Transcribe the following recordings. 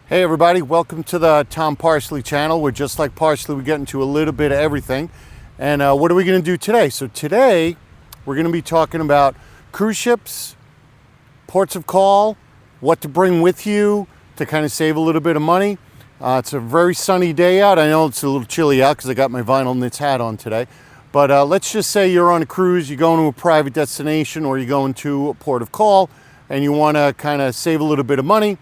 Hey everybody, welcome to the Tom Parsley channel. We're just like Parsley, we get into a little bit of everything. And what are we going to do today? So today we're going to be talking about cruise ships, ports of call, what to bring with you to kind of save a little bit of money. It's a very sunny day out. I know it's a little chilly out because I got my vinyl knits hat on today. But let's just say you're on a cruise, you're going to a private destination or you're going to a port of call and you want to kind of save a little bit of money.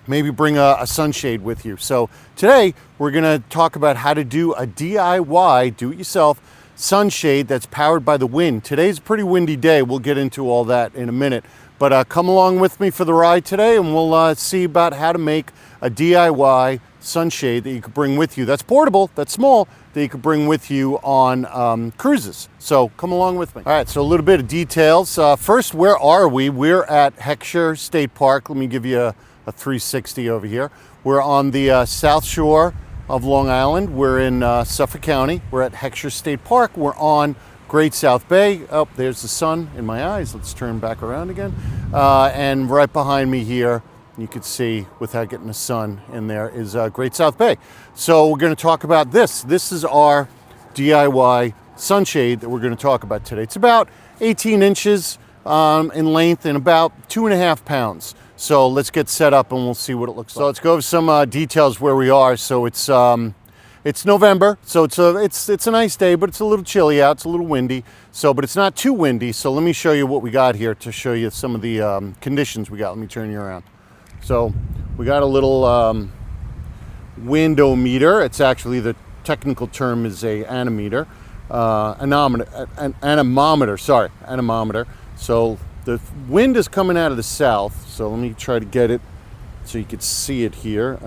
Maybe bring a sunshade with you. So today we're going to talk about how to do a DIY, do-it-yourself sunshade that's powered by the wind. Today's a pretty windy day. We'll get into all that in a minute. But come along with me for the ride today and we'll see about how to make a DIY sunshade that you could bring with you. That's portable, that's small, that you could bring with you on cruises. So come along with me. All right, so a little bit of details. First, where are we? We're at Heckscher State Park. Let me give you a 360 over here. We're on the south shore of Long Island. We're in Suffolk County. We're at Heckscher State Park. We're on Great South Bay. Oh, there's the sun in my eyes. Let's turn back around again. And right behind me here, you can see without getting the sun in there, is Great South Bay. So we're going to talk about this. This is our DIY sunshade that we're going to talk about today. It's about 18 inches in length and about 2.5 pounds. So let's get set up and we'll see what it looks like. So let's go over some details where we are. So it's November, so it's a nice day, but it's a little chilly out. It's a little windy. So, but it's not too windy. So let me show you what we got here to show you some of the conditions we got. Let me turn you around. So we got a little windometer. It's actually, the technical term is a anemometer, anemometer. So the wind is coming out of the south, so let me try to get it so you can see it here.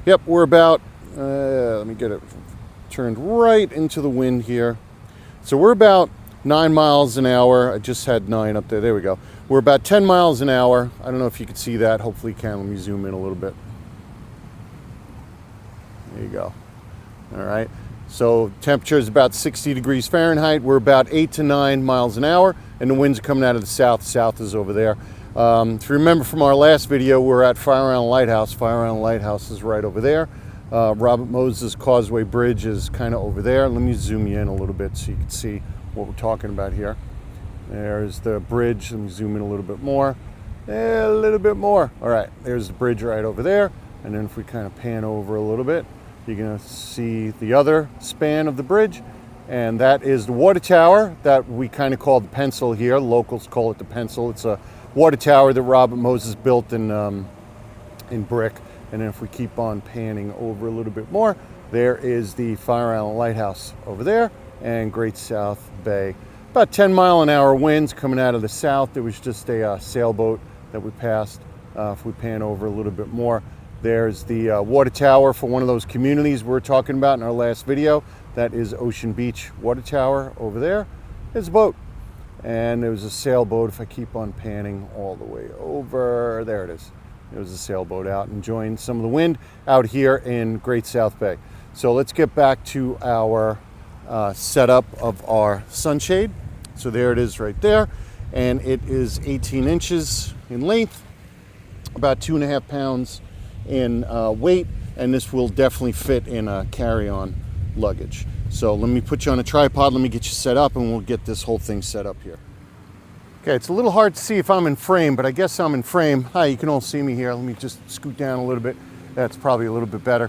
Yep, we're about, let me get it turned right into the wind here. So we're about 9 miles an hour. I just had 9 up there. There we go. We're about 10 miles an hour. I don't know if you can see that. Hopefully you can. Let me zoom in a little bit. There you go. All right. So temperature is about 60 degrees Fahrenheit. We're about 8 to 9 miles an hour, and the winds are coming out of the south. South is over there. If you remember from our last video, we're at Fire Island Lighthouse. Fire Island Lighthouse is right over there. Robert Moses Causeway Bridge is kind of over there. Let me zoom you in a little bit so you can see what we're talking about here. There's the bridge. Let me zoom in a little bit more. A little bit more. All right, there's the bridge right over there. And then if we kind of pan over a little bit, you're going to see the other span of the bridge, and that is the water tower that we kind of call the pencil here. Locals call it the pencil. It's a water tower that Robert Moses built in brick. And then if we keep on panning over a little bit more, there is the Fire Island Lighthouse over there and Great South Bay. About 10-mile-an-hour winds coming out of the south. There was just a sailboat that we passed. If we pan over a little bit more, there's the water tower for one of those communities we were talking about in our last video. That is Ocean Beach Water Tower over there. There's a boat. And there was a sailboat. If I keep on panning all the way over, there it is. There was a sailboat out enjoying some of the wind out here in Great South Bay. So let's get back to our setup of our sunshade. So there it is right there. And it is 18 inches in length, about 2.5 pounds in weight, and this will definitely fit in a carry-on luggage. So let me put you on a tripod, let me get you set up, and we'll get this whole thing set up here. Okay, it's a little hard to see if I'm in frame, but I guess I'm in frame. Hi, you can all see me here. Let me just scoot down a little bit. That's probably a little bit better.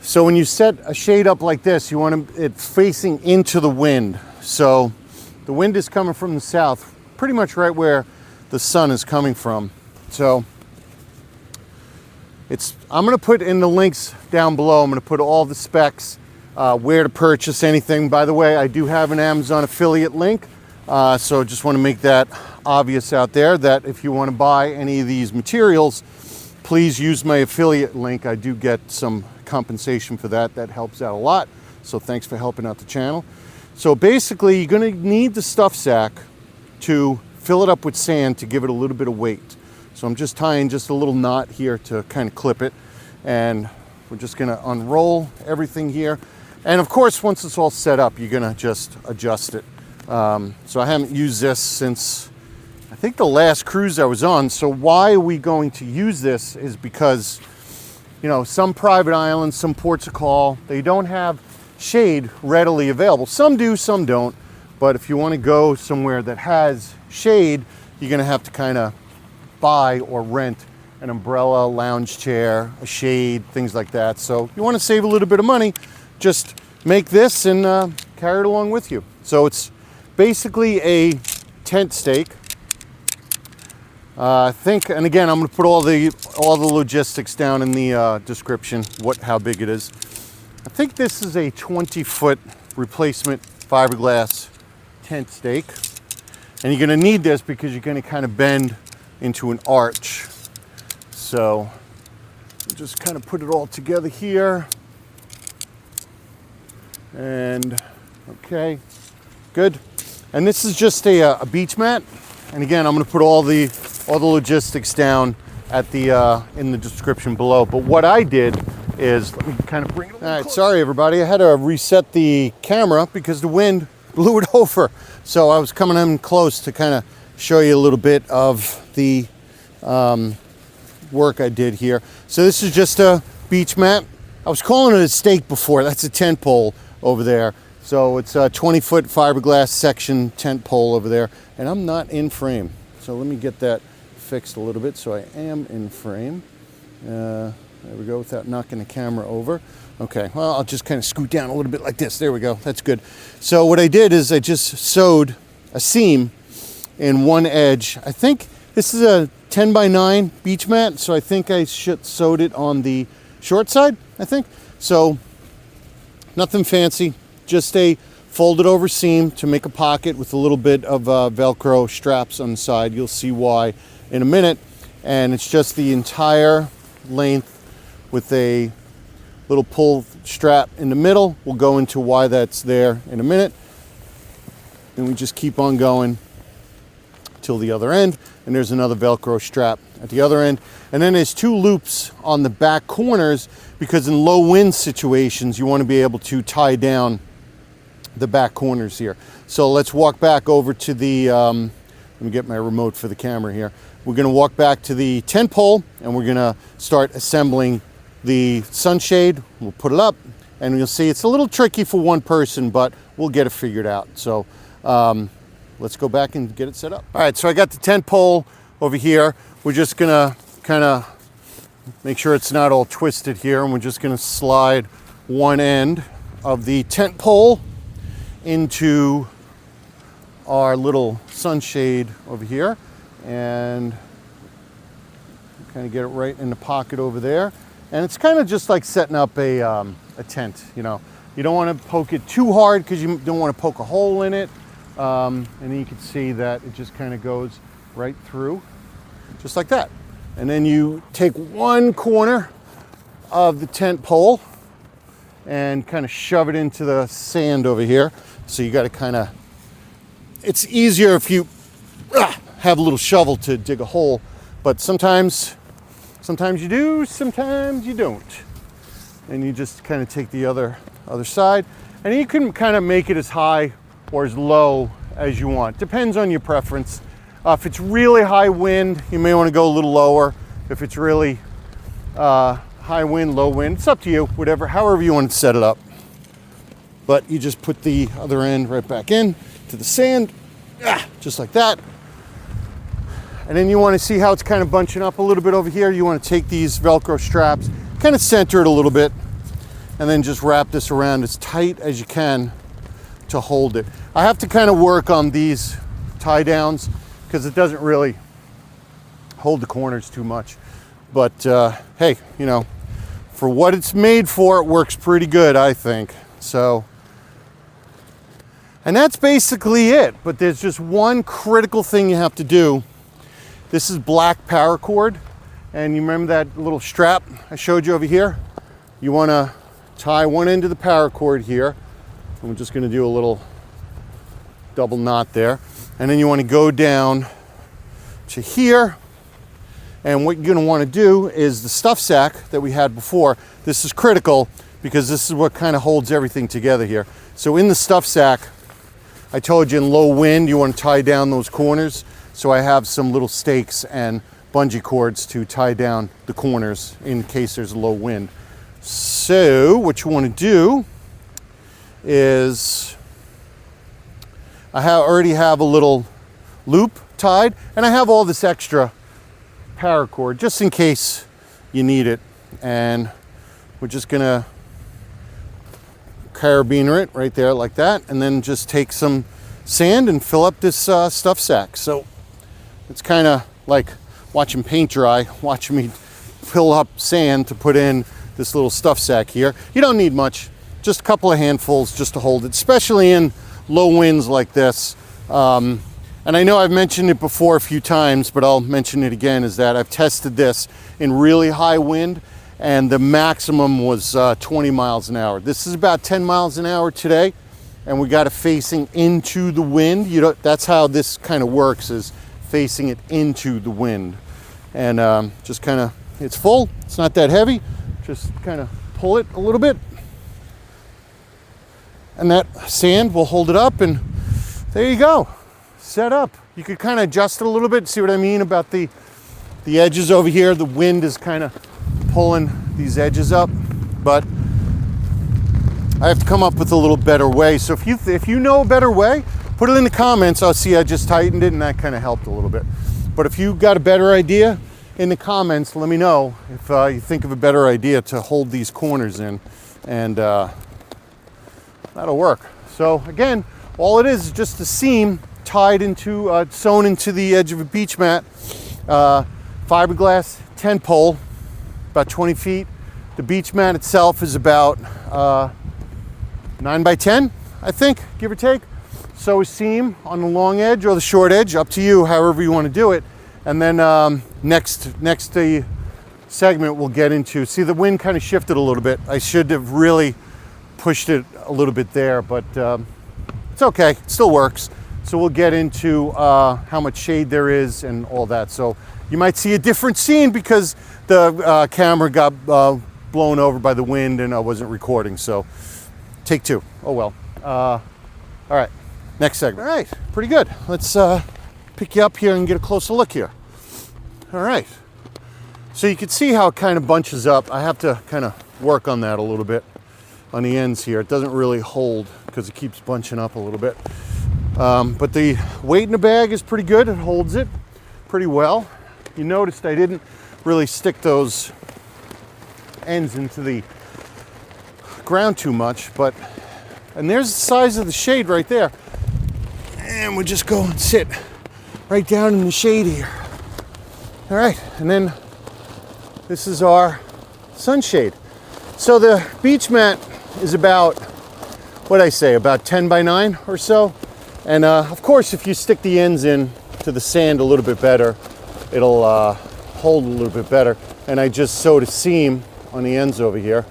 So when you set a shade up like this, you want it facing into the wind. So the wind is coming from the south, pretty much right where the sun is coming from. So I'm going to put in the links down below. I'm going to put all the specs, where to purchase anything. By the way, I do have an Amazon affiliate link. So just want to make that obvious out there that if you want to buy any of these materials, please use my affiliate link. I do get some compensation for that. That helps out a lot. So thanks for helping out the channel. So basically, you're going to need the stuff sack to fill it up with sand to give it a little bit of weight. So I'm just tying just a little knot here to kind of clip it. And we're just going to unroll everything here. And of course, once it's all set up, you're going to just adjust it. So I haven't used this since I think the last cruise I was on. So why are we going to use this is because you know, some private islands, some ports of call, they don't have shade readily available. Some do, some don't. But if you want to go somewhere that has shade, you're going to have to kind of buy or rent an umbrella, lounge chair, a shade, things like that. So you want to save a little bit of money, just make this and carry it along with you. So it's basically a tent stake. I think, and again, I'm going to put all the logistics down in the description, how big it is. I think this is a 20-foot replacement fiberglass tent stake. And you're going to need this because you're going to kind of bend into an arch. So just kind of put it all together here. And okay, good. And this is just a beach mat. And again, I'm going to put all the logistics down at the in the description below. But what I did is, let me kind of bring it. All right, sorry everybody, I had to reset the camera because the wind blew it over. So I was coming in close to kind of show you a little bit of the work I did here. So this is just a beach mat. I was calling it a stake before. That's a tent pole over there. So it's a 20-foot fiberglass section tent pole over there. And I'm not in frame. So let me get that fixed a little bit so I am in frame. There we go, without knocking the camera over. Okay, well, I'll just kind of scoot down a little bit like this. There we go, that's good. So what I did is I just sewed a seam in one edge. I think this is a 10 by 9 beach mat, so I think I sewed it on the short side, I think. So nothing fancy, just a folded over seam to make a pocket with a little bit of Velcro straps on the side. You'll see why in a minute. And it's just the entire length with a little pull strap in the middle. We'll go into why that's there in a minute. And we just keep on going till the other end. And there's another Velcro strap at the other end. And then there's 2 loops on the back corners because in low wind situations, you want to be able to tie down the back corners here. So let's walk back over to the, let me get my remote for the camera here. We're going to walk back to the tent pole and we're going to start assembling the sunshade. We'll put it up and you'll see it's a little tricky for one person, but we'll get it figured out. So let's go back and get it set up. All right, so I got the tent pole over here. We're just going to kind of make sure it's not all twisted here, and we're just going to slide one end of the tent pole into our little sunshade over here and kind of get it right in the pocket over there. And it's kind of just like setting up a tent, you know. You don't want to poke it too hard because you don't want to poke a hole in it. And then you can see that it just kind of goes right through, just like that. And then you take one corner of the tent pole and kind of shove it into the sand over here. So you got to kind of, it's easier if you have a little shovel to dig a hole, but sometimes you do, sometimes you don't. And you just kind of take the other side, and you can kind of make it as high or as low as you want. Depends on your preference. If it's really high wind, you may want to go a little lower. If it's really high wind, low wind, it's up to you, however you want to set it up. But you just put the other end right back in to the sand, just like that. And then you want to see how it's kind of bunching up a little bit over here. You want to take these Velcro straps, kind of center it a little bit, and then just wrap this around as tight as you can to hold it. I have to kind of work on these tie downs because it doesn't really hold the corners too much. But hey, you know, for what it's made for, it works pretty good, I think. So, and that's basically it. But there's just one critical thing you have to do. This is black paracord. And you remember that little strap I showed you over here? You want to tie one end of the paracord here. And we're just going to do a little double knot there. And then you want to go down to here. And what you're going to want to do is the stuff sack that we had before. This is critical because this is what kind of holds everything together here. So in the stuff sack, I told you in low wind, you want to tie down those corners. So I have some little stakes and bungee cords to tie down the corners in case there's a low wind. So what you want to do is, I already have a little loop tied, and I have all this extra paracord just in case you need it. And we're just gonna carabiner it right there like that, and then just take some sand and fill up this stuff sack. So it's kind of like watching paint dry, watching me fill up sand to put in this little stuff sack here. You don't need much, just a couple of handfuls just to hold it, especially in low winds like this. And I know I've mentioned it before a few times, but I'll mention it again, is that I've tested this in really high wind, and the maximum was 20 miles an hour. This is about 10 miles an hour today, and we got it facing into the wind. That's how this kind of works, is facing it into the wind. And just kind of, it's full, it's not that heavy, just kind of pull it a little bit, and that sand will hold it up, and there you go, set up. You could kind of adjust it a little bit, see what I mean about the edges over here. The wind is kind of pulling these edges up, but I have to come up with a little better way. So if you know a better way, put it in the comments. I'll see I just tightened it, and that kind of helped a little bit. But if you got a better idea, in the comments, let me know if you think of a better idea to hold these corners in, and that'll work. So again, all it is just a seam tied into, sewn into the edge of a beach mat, fiberglass tent pole, about 20 feet. The beach mat itself is about 9 by 10, I think, give or take. Sew a seam on the long edge or the short edge, up to you, however you want to do it. And then next segment we'll get into, see, the wind kind of shifted a little bit. I should have really pushed it a little bit there, but it's okay, it still works. So we'll get into how much shade there is and all that. So you might see a different scene because the camera got blown over by the wind and I wasn't recording. So take two, oh well. All right, next segment. All right, pretty good. Let's pick you up here and get a closer look here. All right, so you can see how it kind of bunches up. I have to kind of work on that a little bit on the ends here. It doesn't really hold because it keeps bunching up a little bit. But the weight in the bag is pretty good. It holds it pretty well. You noticed I didn't really stick those ends into the ground too much, and there's the size of the shade right there. And we'll just go and sit right down in the shade here. All right, and then this is our sunshade. So the beach mat is about, what'd I say, about 10 by 9 or so. And of course, if you stick the ends in to the sand a little bit better, it'll hold a little bit better. And I just sewed a seam on the ends over here.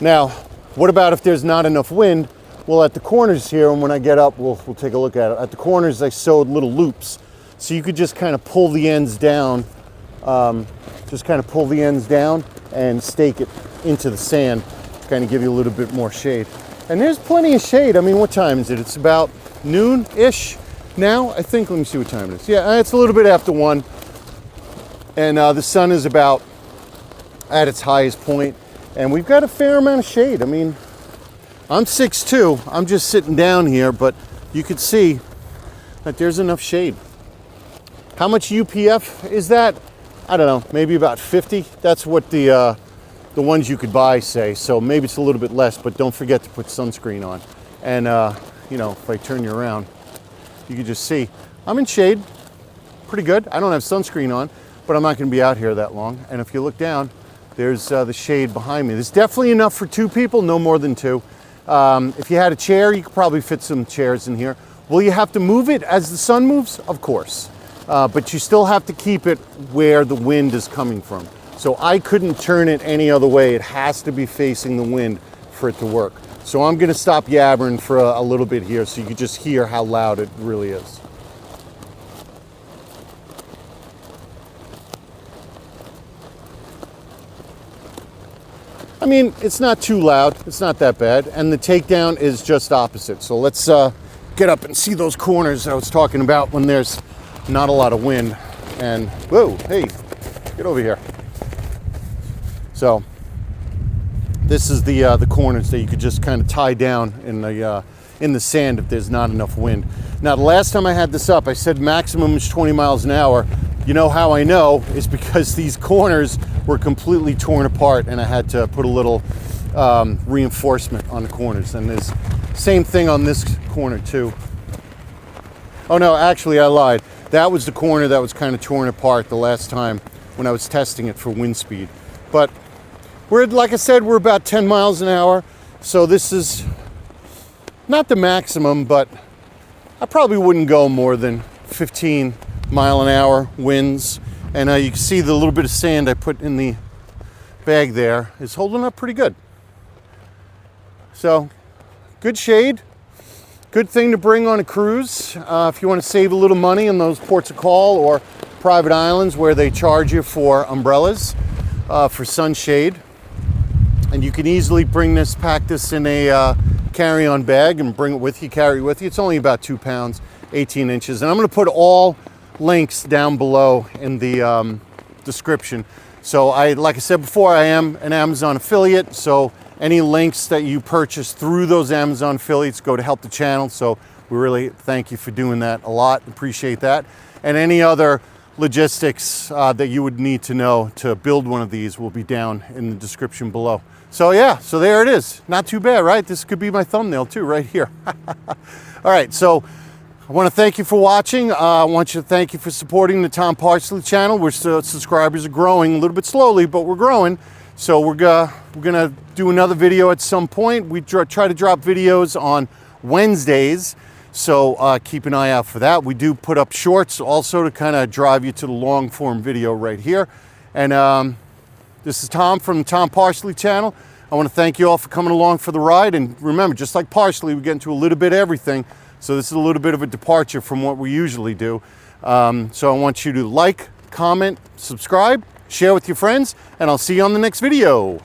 Now, what about if there's not enough wind? Well, at the corners here, and when I get up, we'll take a look at it. At the corners, I sewed little loops. So you could just kind of pull the ends down, and stake it into the sand to kind of give you a little bit more shade. And there's plenty of shade. I mean, what time is it? It's about noon-ish now, I think. Let me see what time it is. Yeah, it's a little bit after 1. And the sun is about at its highest point. And we've got a fair amount of shade. I mean, I'm 6'2". I'm just sitting down here, but you could see that there's enough shade. How much UPF is that? I don't know, maybe about 50. That's what the ones you could buy say. So maybe it's a little bit less, but don't forget to put sunscreen on. And you know, if I turn you around, you can just see I'm in shade, pretty good. I don't have sunscreen on, but I'm not going to be out here that long. And if you look down, there's the shade behind me. There's definitely enough for 2 people, no more than 2. If you had a chair, you could probably fit some chairs in here. Will you have to move it as the sun moves? Of course. But you still have to keep it where the wind is coming from. So I couldn't turn it any other way. It has to be facing the wind for it to work. So I'm going to stop yabbering for a little bit here so you can just hear how loud it really is. I mean, it's not too loud. It's not that bad. And the takedown is just opposite. So let's get up and see those corners I was talking about when there's not a lot of wind. And whoa, hey, Get over here. So this is the corners that you could just kind of tie down in the sand if there's not enough wind. Now, the last time I had this up, I said maximum is 20 miles an hour. You know how I know is because these corners were completely torn apart and I had to put a little reinforcement on the corners. And there's same thing on this corner too. Oh no, actually I lied. That was the corner that was kind of torn apart the last time when I was testing it for wind speed. But we're, like I said, we're about 10 miles an hour. So this is not the maximum, but I probably wouldn't go more than 15 mile an hour winds. And you can see the little bit of sand I put in the bag there is holding up pretty good. So good shade, good thing to bring on a cruise if you want to save a little money in those ports of call or private islands where they charge you for umbrellas for sunshade. And you can easily bring this, pack this in a carry-on bag and bring it with you, carry it with you. It's only about 2 pounds, 18 inches. And I'm going to put all links down below in the description. So like I said before, I am an Amazon affiliate. So any links that you purchase through those Amazon affiliates go to help the channel. So we really thank you for doing that a lot. Appreciate that. And any other logistics that you would need to know to build one of these will be down in the description below. So yeah, so there it is. Not too bad, right? This could be my thumbnail too, right here. All right, so I want to thank you for watching. I want you to thank you for supporting the Tom Parsley channel. We're still, subscribers are growing a little bit slowly, but we're growing. So we're gonna do another video at some point. We try to drop videos on Wednesdays, so keep an eye out for that. We do put up shorts also to kind of drive you to the long form video right here. And this is Tom from the Tom Parsley channel. I want to thank you all for coming along for the ride. And remember, just like Parsley, we get into a little bit of everything. So this is a little bit of a departure from what we usually do. So I want you to like, comment, subscribe, share with your friends, and I'll see you on the next video.